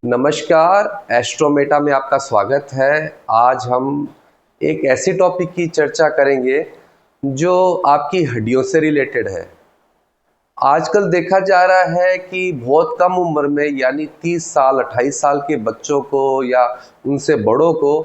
नमस्कार, एस्ट्रोमेटा में आपका स्वागत है। आज हम एक ऐसी टॉपिक की चर्चा करेंगे जो आपकी हड्डियों से रिलेटेड है। आजकल देखा जा रहा है कि बहुत कम उम्र में यानी 30 साल 28 साल के बच्चों को या उनसे बड़ों को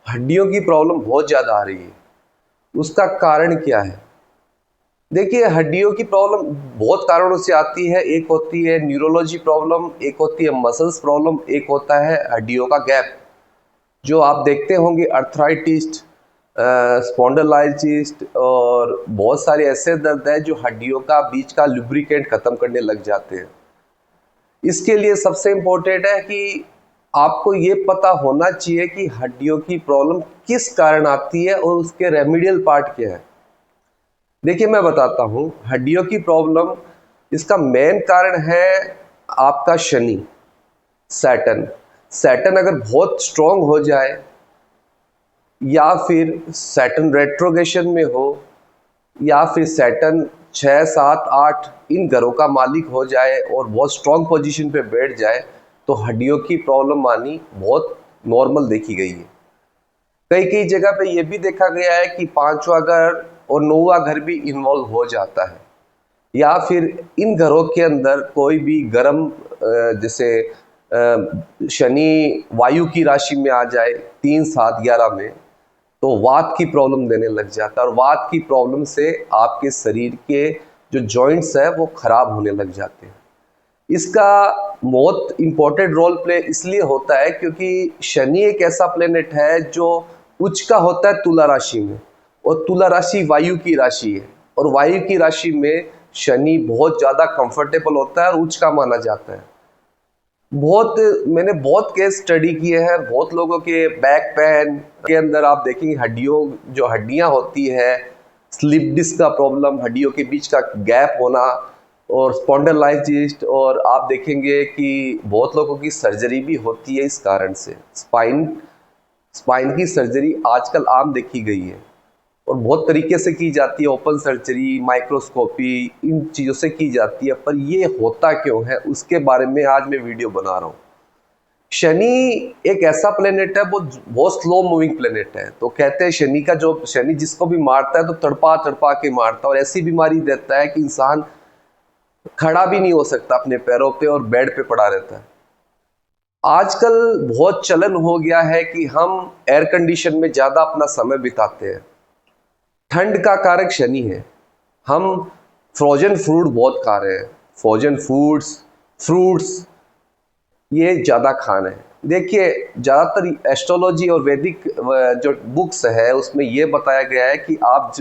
हड्डियों की प्रॉब्लम बहुत ज़्यादा आ रही है। उसका कारण क्या है? देखिए, हड्डियों की प्रॉब्लम बहुत कारणों से आती है। एक होती है न्यूरोलॉजी प्रॉब्लम, एक होती है मसल्स प्रॉब्लम, एक होता है हड्डियों का गैप। जो आप देखते होंगे अर्थराइटिस, स्पॉन्डिलाइटिस और बहुत सारे ऐसे दर्द हैं जो हड्डियों का बीच का लुब्रिकेंट खत्म करने लग जाते हैं। इसके लिए सबसे इम्पोर्टेंट है कि आपको ये पता होना चाहिए कि हड्डियों की प्रॉब्लम किस कारण आती है और उसके रेमेडियल पार्ट क्या है। देखिए, मैं बताता हूँ हड्डियों की प्रॉब्लम। इसका मेन कारण है आपका शनि, सैटर्न। सैटर्न अगर बहुत स्ट्रांग हो जाए या फिर सैटर्न रेट्रोगेशन में हो या फिर सैटर्न 6, 7, 8 इन घरों का मालिक हो जाए और बहुत स्ट्रांग पोजीशन पे बैठ जाए तो हड्डियों की प्रॉब्लम आनी बहुत नॉर्मल देखी गई है। कई कई जगह पे ये भी देखा गया है कि पांचवा घर और नौवां घर भी इन्वॉल्व हो जाता है। या फिर इन घरों के अंदर कोई भी गर्म जैसे शनि वायु की राशि में आ जाए 3, 7, 11 में, तो वात की प्रॉब्लम देने लग जाता है और वात की प्रॉब्लम से आपके शरीर के जो जॉइंट्स है वो खराब होने लग जाते हैं। इसका बहुत इम्पोर्टेंट रोल प्ले इसलिए होता है क्योंकि शनि एक ऐसा प्लेनेट है जो उच्च का होता है तुला राशि में, और तुला राशि वायु की राशि है और वायु की राशि में शनि बहुत ज़्यादा कंफर्टेबल होता है और उच्च का माना जाता है। मैंने बहुत केस स्टडी किए हैं। बहुत लोगों के बैक पेन के अंदर आप देखेंगे हड्डियों जो हड्डियां होती है, स्लिप डिस्क का प्रॉब्लम, हड्डियों के बीच का गैप होना और स्पॉन्डिलाइटिस, और आप देखेंगे कि बहुत लोगों की सर्जरी भी होती है इस कारण से। स्पाइन की सर्जरी आजकल आम देखी गई है और बहुत तरीके से की जाती है। ओपन सर्जरी, माइक्रोस्कोपी, इन चीज़ों से की जाती है। पर ये होता क्यों है उसके बारे में आज मैं वीडियो बना रहा हूँ। शनि एक ऐसा प्लेनेट है, वो बहुत स्लो मूविंग प्लेनेट है। तो कहते हैं शनि जिसको भी मारता है तो तड़पा तड़पा के मारता है और ऐसी बीमारी देता है कि इंसान खड़ा भी नहीं हो सकता अपने पैरों पे और बेड पे पड़ा रहता है। आजकल बहुत चलन हो गया है कि हम एयर कंडीशन में ज़्यादा अपना समय बिताते हैं। ठंड का कारक शनि है। हम फ्रोजन फ्रूट बहुत खा रहे हैं। फ्रोजन फ्रूट्स ये ज़्यादा खाना है। देखिए, ज़्यादातर एस्ट्रोलॉजी और वैदिक जो बुक्स है उसमें ये बताया गया है कि आप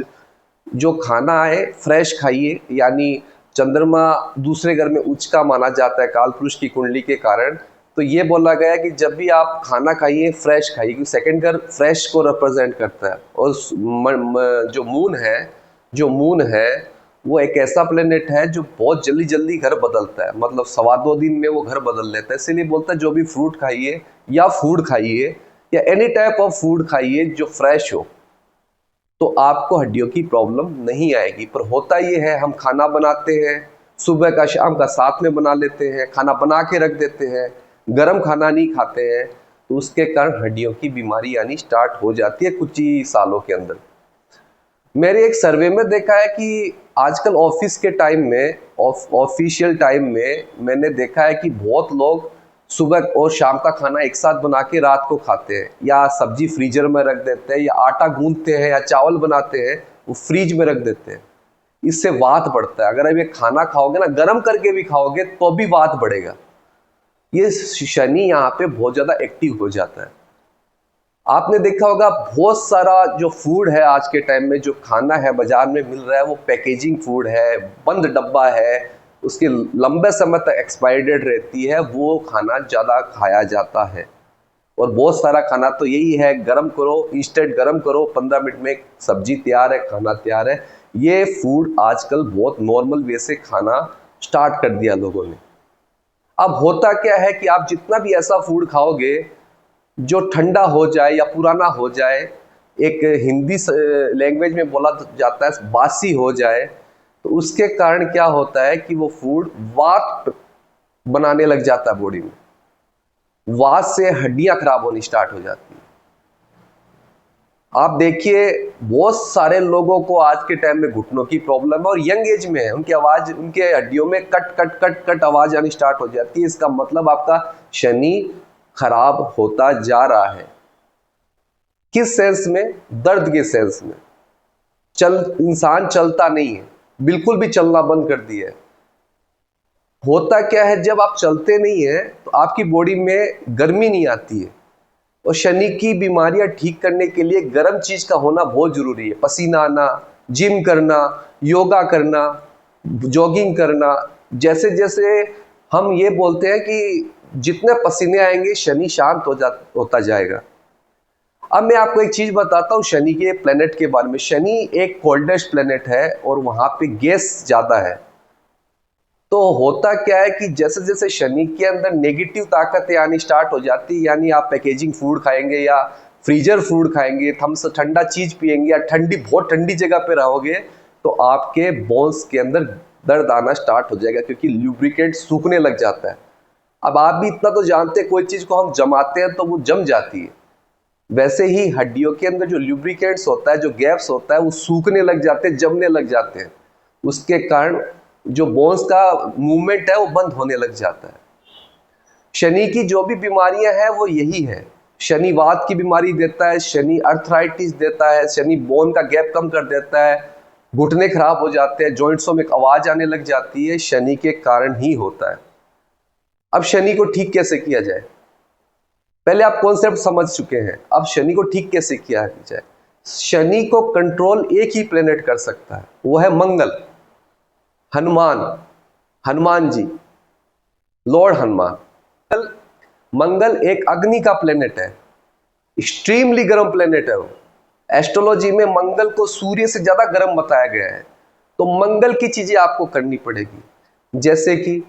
जो खाना है फ्रेश खाइए। यानी चंद्रमा दूसरे घर में उच्च का माना जाता है काल पुरुष की कुंडली के कारण। तो ये बोला गया है कि जब भी आप खाना खाइए फ्रेश खाइए, क्योंकि सेकंड घर फ्रेश को रिप्रेजेंट करता है। और जो मून है वो एक ऐसा प्लेनेट है जो बहुत जल्दी जल्दी घर बदलता है। मतलब 2.25 दिन में वो घर बदल लेता है। इसीलिए बोलता है जो भी फ्रूट खाइए या फूड खाइए या एनी टाइप ऑफ फूड खाइए जो फ्रेश हो, तो आपको हड्डियों की प्रॉब्लम नहीं आएगी। पर होता ये है, हम खाना बनाते हैं, सुबह का शाम का साथ में बना लेते हैं, खाना बना के रख देते हैं, गर्म खाना नहीं खाते हैं, तो उसके कारण हड्डियों की बीमारी आनी स्टार्ट हो जाती है कुछ ही सालों के अंदर। मेरे एक सर्वे में देखा है कि आजकल ऑफिस के टाइम में, ऑफिशियल टाइम में मैंने देखा है कि बहुत लोग सुबह और शाम का खाना एक साथ बना के रात को खाते हैं, या सब्जी फ्रीजर में रख देते हैं, या आटा गूंथते हैं या चावल बनाते हैं वो फ्रीज में रख देते हैं। इससे वात बढ़ता है। अगर आप ये खाना खाओगे ना, गर्म करके भी खाओगे तो भी वात बढ़ेगा। ये शनि यहाँ पे बहुत ज़्यादा एक्टिव हो जाता है। आपने देखा होगा बहुत सारा जो फूड है आज के टाइम में, जो खाना है बाजार में मिल रहा है, वो पैकेजिंग फूड है, बंद डब्बा है, उसके लंबे समय तक एक्सपायरी डेट रहती है, वो खाना ज़्यादा खाया जाता है। और बहुत सारा खाना तो यही है, गरम करो, इंस्टेंट गरम करो, 15 मिनट में सब्जी तैयार है, खाना तैयार है। ये फूड आजकल बहुत नॉर्मल वे से खाना स्टार्ट कर दिया लोगों ने। अब होता क्या है कि आप जितना भी ऐसा फूड खाओगे जो ठंडा हो जाए या पुराना हो जाए, एक हिंदी लैंग्वेज में बोला जाता है बासी हो जाए, तो उसके कारण क्या होता है कि वो फूड वात बनाने लग जाता है बॉडी में। वात से हड्डियां खराब होनी स्टार्ट हो जाती है। आप देखिए बहुत सारे लोगों को आज के टाइम में घुटनों की प्रॉब्लम है और यंग एज में है, उनकी आवाज, उनके हड्डियों में कट कट कट कट आवाज आनी स्टार्ट हो जाती है। इसका मतलब आपका शनि खराब होता जा रहा है। किस सेंस में? दर्द के सेंस में। इंसान चलता नहीं है, बिल्कुल भी चलना बंद कर दिया है। होता क्या है, जब आप चलते नहीं है तो आपकी बॉडी में गर्मी नहीं आती है, और शनि की बीमारियां ठीक करने के लिए गर्म चीज का होना बहुत जरूरी है। पसीना आना, जिम करना, योगा करना, जॉगिंग करना। जैसे जैसे हम ये बोलते हैं कि जितने पसीने आएंगे शनि शांत होता जाएगा। अब मैं आपको एक चीज बताता हूँ शनि के प्लेनेट के बारे में। शनि एक कोल्डेस्ट प्लेनेट है और वहां पे गैस ज्यादा है। तो होता क्या है कि जैसे जैसे शनि के अंदर नेगेटिव ताकतें आनी स्टार्ट हो जाती है, यानी आप पैकेजिंग फूड खाएंगे या फ्रीजर फूड खाएंगे, थम्स ठंडा चीज पिएंगे या बहुत ठंडी जगह पे रहोगे, तो आपके बोन्स के अंदर दर्द आना स्टार्ट हो जाएगा, क्योंकि ल्यूब्रिकेंट सूखने लग जाता है। अब आप भी इतना तो जानते हैं, कोई चीज को हम जमाते हैं तो वो जम जाती है। वैसे ही हड्डियों के अंदर जो ल्यूब्रिकेंट्स होता है, जो गैप्स होता है, वो सूखने लग जाते हैं, जमने लग जाते हैं। उसके कारण जो बोन्स का मूवमेंट है वो बंद होने लग जाता है। शनि की जो भी बीमारियां हैं वो यही है। शनि वात की बीमारी देता है, शनि अर्थराइटिस देता है, शनि बोन का गैप कम कर देता है, घुटने खराब हो जाते हैं, जॉइंट्सों में आवाज आने लग जाती है, शनि के कारण ही होता है। अब शनि को ठीक कैसे किया जाए? पहले आप कॉन्सेप्ट समझ चुके हैं, अब शनि को ठीक कैसे किया जाए। शनि को कंट्रोल एक ही प्लेनेट कर सकता है, वो है मंगल। हनुमान जी, लॉर्ड हनुमान। मंगल एक अग्नि का प्लेनेट है, एक्सट्रीमली गर्म प्लेनेट है वो। एस्ट्रोलॉजी में मंगल को सूर्य से ज्यादा गर्म बताया गया है। तो मंगल की चीजें आपको करनी पड़ेगी, जैसे कि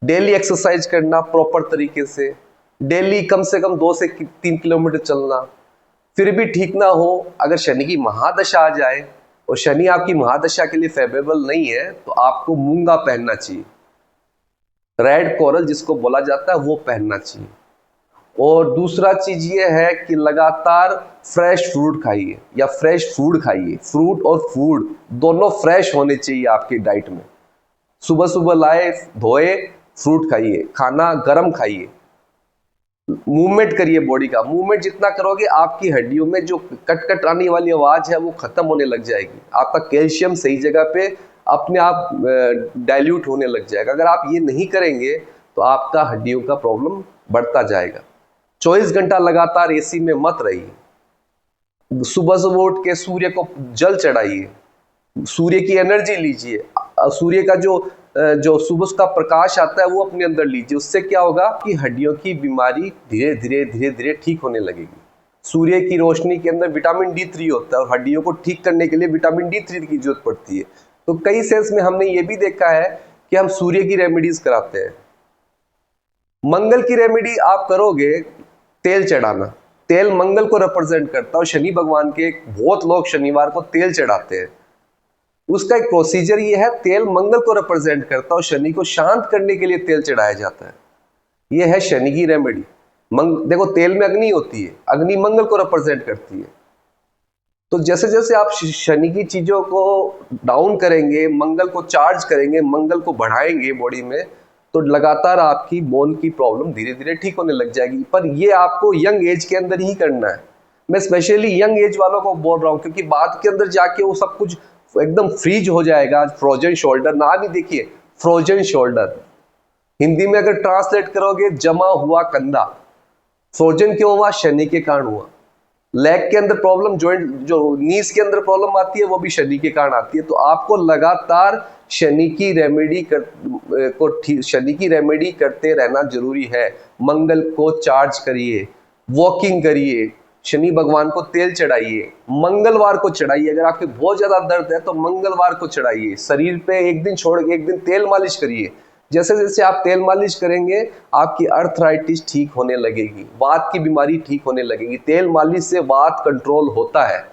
डेली एक्सरसाइज करना प्रॉपर तरीके से, डेली कम से कम 2 से 3 किलोमीटर चलना। फिर भी ठीक ना हो, अगर शनि की महादशा आ जाए और शनि आपकी महादशा के लिए फेवरेबल नहीं है, तो आपको मूंगा पहनना चाहिए, रेड कोरल जिसको बोला जाता है वो पहनना चाहिए। और दूसरा चीज ये है कि लगातार फ्रेश फ्रूट खाइए या फ्रेश फूड खाइए। फ्रूट और फूड दोनों फ्रेश होने चाहिए आपकी डाइट में। सुबह सुबह लाए धोए फ्रूट खाइए, खाना गर्म खाइए, मूवमेंट करिए। बॉडी का मूवमेंट जितना करोगे आपकी हड्डियों में जो कट कट आने वाली आवाज है वो खत्म होने लग जाएगी। आपका कैल्शियम सही जगह पे अपने आप डाइल्यूट होने लग जाएगा। अगर आप ये नहीं करेंगे तो आपका हड्डियों का प्रॉब्लम बढ़ता जाएगा। 24 घंटा लगातार एसी में मत रहिए। सुबह सुबह उठ के सूर्य को जल चढ़ाइए, सूर्य की एनर्जी लीजिए। सूर्य का जो सुबह का प्रकाश आता है वो अपने अंदर लीजिए। उससे क्या होगा कि हड्डियों की बीमारी धीरे धीरे धीरे धीरे ठीक होने लगेगी। सूर्य की रोशनी के अंदर विटामिन D3 होता है और हड्डियों को ठीक करने के लिए विटामिन D3 की जरूरत पड़ती है। तो कई सेंस में हमने ये भी देखा है कि हम सूर्य की रेमेडीज कराते हैं। मंगल की रेमेडी आप करोगे, तेल चढ़ाना। तेल मंगल को रिप्रेजेंट करता है और शनि भगवान के बहुत लोग शनिवार को तेल चढ़ाते हैं। उसका एक प्रोसीजर ये है, तेल मंगल को रिप्रेजेंट करता है और शनि को शांत करने के लिए तेल चढ़ाया जाता है। ये है शनि की रेमेडी। देखो तेल में अग्नि होती है, अग्नि मंगल को रिप्रेजेंट करती है। तो जैसे जैसे आप शनि की चीजों को डाउन करेंगे, मंगल को चार्ज करेंगे, मंगल को बढ़ाएंगे बॉडी में, तो लगातार आपकी बोन की प्रॉब्लम धीरे धीरे ठीक होने लग जाएगी। पर ये आपको यंग एज के अंदर ही करना है। मैं स्पेशली यंग एज वालों को बोल रहा हूँ, क्योंकि बाद के अंदर जाके वो सब कुछ एकदम फ्रीज हो जाएगा। फ्रोजन शोल्डर नाम ही देखिए, फ्रोजन शोल्डर हिंदी में अगर ट्रांसलेट करोगे जमा हुआ कंधा। फ्रोजन क्यों हुआ? शनि के कारण हुआ। लेग के अंदर प्रॉब्लम, जॉइंट जो नीज के अंदर प्रॉब्लम आती है वो भी शनि के कारण आती है। तो आपको लगातार शनि की रेमेडी करते रहना जरूरी है। मंगल को चार्ज करिए, वॉकिंग करिए, शनि भगवान को तेल चढ़ाइए, मंगलवार को चढ़ाइए। अगर आपके बहुत ज्यादा दर्द है तो मंगलवार को चढ़ाइए। शरीर पे एक दिन छोड़ के एक दिन तेल मालिश करिए। जैसे जैसे आप तेल मालिश करेंगे आपकी अर्थराइटिस ठीक होने लगेगी, वात की बीमारी ठीक होने लगेगी। तेल मालिश से वात कंट्रोल होता है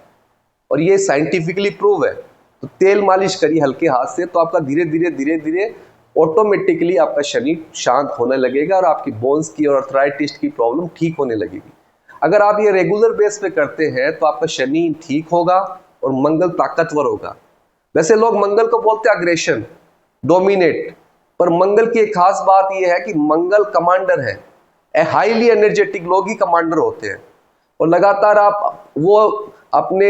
और ये साइंटिफिकली प्रूव है। तो तेल मालिश करिए हल्के हाथ से, तो आपका धीरे धीरे धीरे धीरे ऑटोमेटिकली आपका शरीर शांत होने लगेगा और आपकी बोन्स की और अर्थराइटिस की प्रॉब्लम ठीक होने लगेगी। अगर आप ये रेगुलर बेस पे करते हैं तो आपका शनि ठीक होगा और मंगल ताकतवर होगा। वैसे लोग मंगल को बोलते हैं अग्रेशन, डोमिनेट, पर मंगल की एक खास बात यह है कि मंगल कमांडर है। हाईली एनर्जेटिक लोग ही कमांडर होते हैं और लगातार आप वो अपने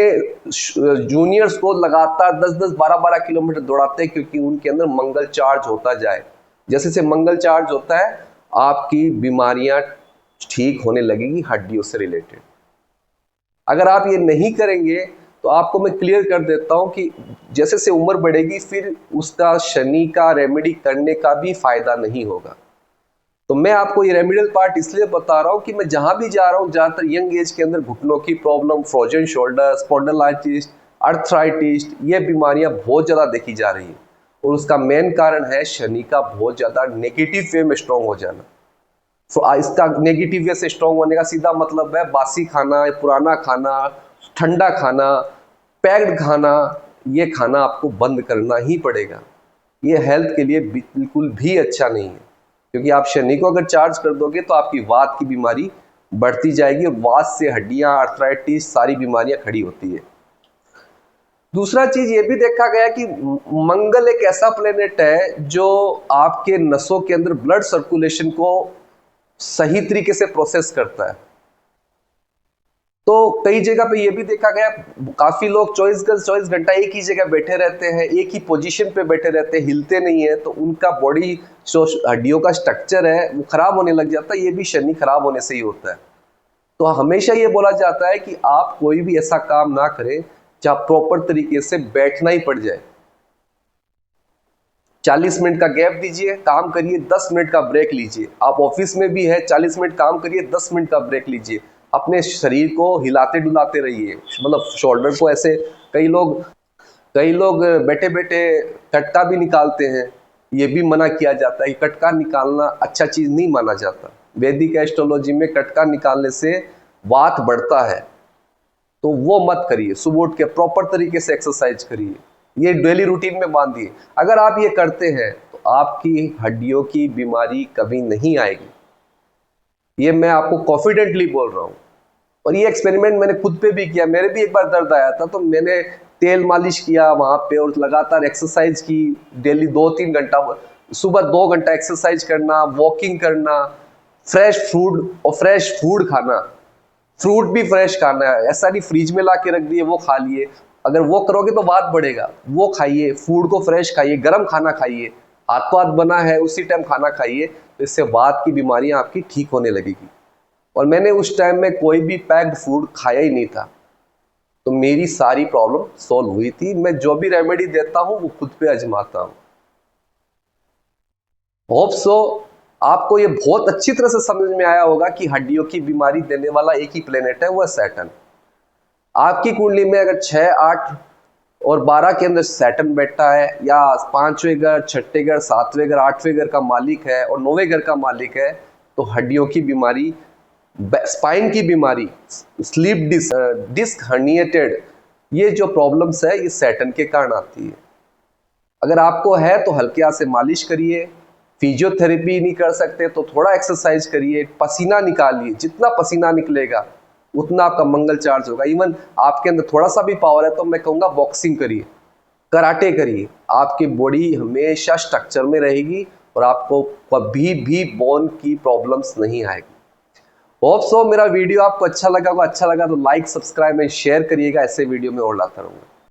जूनियर्स को लगातार 10-10, 12-12 किलोमीटर दौड़ाते हैं, क्योंकि उनके अंदर मंगल चार्ज होता जाए। जैसे से मंगल चार्ज होता है आपकी बीमारियां ठीक होने लगेगी हड्डियों से रिलेटेड। अगर आप ये नहीं करेंगे तो आपको मैं क्लियर कर देता हूं कि जैसे से उम्र बढ़ेगी फिर उसका शनि का रेमेडी करने का भी फायदा नहीं होगा। तो मैं आपको ये रेमेडियल पार्ट इसलिए बता रहा हूँ कि मैं जहां भी जा रहा हूँ ज़्यादातर यंग एज के अंदर घुटनों की problem, frozen shoulder, spondylitis, arthritis, ये बीमारियां बहुत ज़्यादा देखी जा रही हैं और उसका मेन कारण है शनि का बहुत ज़्यादा नेगेटिव वे में स्ट्रॉन्ग हो जाना। तो इसका नेगेटिव वे से स्ट्रॉन्ग होने का सीधा मतलब है बासी खाना, पुराना खाना, ठंडा खाना, पैक्ड खाना, ये खाना आपको बंद करना ही पड़ेगा। ये हेल्थ के लिए बिल्कुल भी अच्छा नहीं है, क्योंकि आप शनि को अगर चार्ज कर दोगे तो आपकी वात की बीमारी बढ़ती जाएगी और वात से हड्डियां, अर्थराइटिस, सारी बीमारियां खड़ी होती है। दूसरा चीज ये भी देखा गया कि मंगल एक ऐसा प्लेनेट है जो आपके नसों के अंदर ब्लड सर्कुलेशन को सही तरीके से प्रोसेस करता है। तो कई जगह पे ये भी देखा गया, काफी लोग 24 घंटा एक ही जगह बैठे रहते हैं, एक ही पोजीशन पे बैठे रहते हैं, हिलते नहीं है, तो उनका बॉडी जो हड्डियों का स्ट्रक्चर है वो खराब होने लग जाता है। ये भी शनि खराब होने से ही होता है। तो हमेशा ये बोला जाता है कि आप कोई भी ऐसा काम ना करें जहां प्रॉपर तरीके से बैठना ही पड़ जाए। 40 मिनट का गैप दीजिए, काम करिए, 10 मिनट का ब्रेक लीजिए। आप ऑफिस में भी है, 40 मिनट काम करिए, 10 मिनट का ब्रेक लीजिए। अपने शरीर को हिलाते डुलाते रहिए, मतलब शोल्डर को ऐसे। कई लोग बैठे बैठे कटका भी निकालते हैं, ये भी मना किया जाता है। कटका निकालना अच्छा चीज नहीं माना जाता। वैदिक एस्ट्रोलॉजी में कटका निकालने से वात बढ़ता है, तो वो मत करिए। सुबह उठ के प्रॉपर तरीके से एक्सरसाइज करिए, ये डेली रूटीन में बांधिए। अगर आप ये करते हैं तो आपकी हड्डियों की बीमारी कभी नहीं आएगी। ये मैं आपको कॉन्फिडेंटली बोल रहा हूँ और ये एक्सपेरिमेंट मैंने खुद पे भी किया। मेरे भी एक बार दर्द आया था तो मैंने तेल मालिश किया वहाँ पे और लगातार एक्सरसाइज की डेली 2-3 घंटा। सुबह 2 घंटा एक्सरसाइज करना, वॉकिंग करना, फ्रेश फ्रूट और फ्रेश फूड खाना। फ्रूट भी फ्रेश खाना है, ऐसा नहीं फ्रिज में ला के रख दिए वो खा लिए। अगर वो करोगे तो वात बढ़ेगा। वो खाइए, फूड को फ्रेश खाइए, गर्म खाना खाइए, हाथों हाथ बना है उसी टाइम खाना खाइए, तो इससे वात की बीमारियां आपकी ठीक होने लगेगी। और मैंने उस टाइम में कोई भी पैक्ड फूड खाया ही नहीं था, तो मेरी सारी प्रॉब्लम सॉल्व हुई थी। मैं जो भी रेमेडी देता हूं वो खुद पे आजमाता हूं। होप सो आपको ये बहुत अच्छी तरह से समझ में आया होगा कि हड्डियों की बीमारी देने वाला एक ही प्लेनेट है, वो है सैटर्न। आपकी कुंडली में अगर 6, 8 और 12 के अंदर सैटर्न बैठा है, या 5वें घर, 6ठे घर, 7वें घर, 8वें घर का मालिक है और 9वें घर का मालिक है, तो हड्डियों की बीमारी, स्पाइन की बीमारी, स्लीप डिस्क हर्निएटेड, ये जो प्रॉब्लम्स है ये सैटर्न के कारण आती है। अगर आपको है तो हल्के हाथ से मालिश करिए। फिजियोथेरेपी नहीं कर सकते तो थोड़ा एक्सरसाइज करिए, पसीना निकालिए। जितना पसीना निकलेगा उतना आपका मंगल चार्ज होगा। इवन आपके अंदर थोड़ा सा भी पावर है तो मैं कहूँगा बॉक्सिंग करिए, कराटे करिए। आपकी बॉडी हमेशा स्ट्रक्चर में रहेगी और आपको कभी भी बोन की प्रॉब्लम्स नहीं आएगी। होप सो मेरा वीडियो आपको अच्छा लगा तो लाइक, सब्सक्राइब एंड शेयर करिएगा। ऐसे वीडियो में और लाता रहूँगा।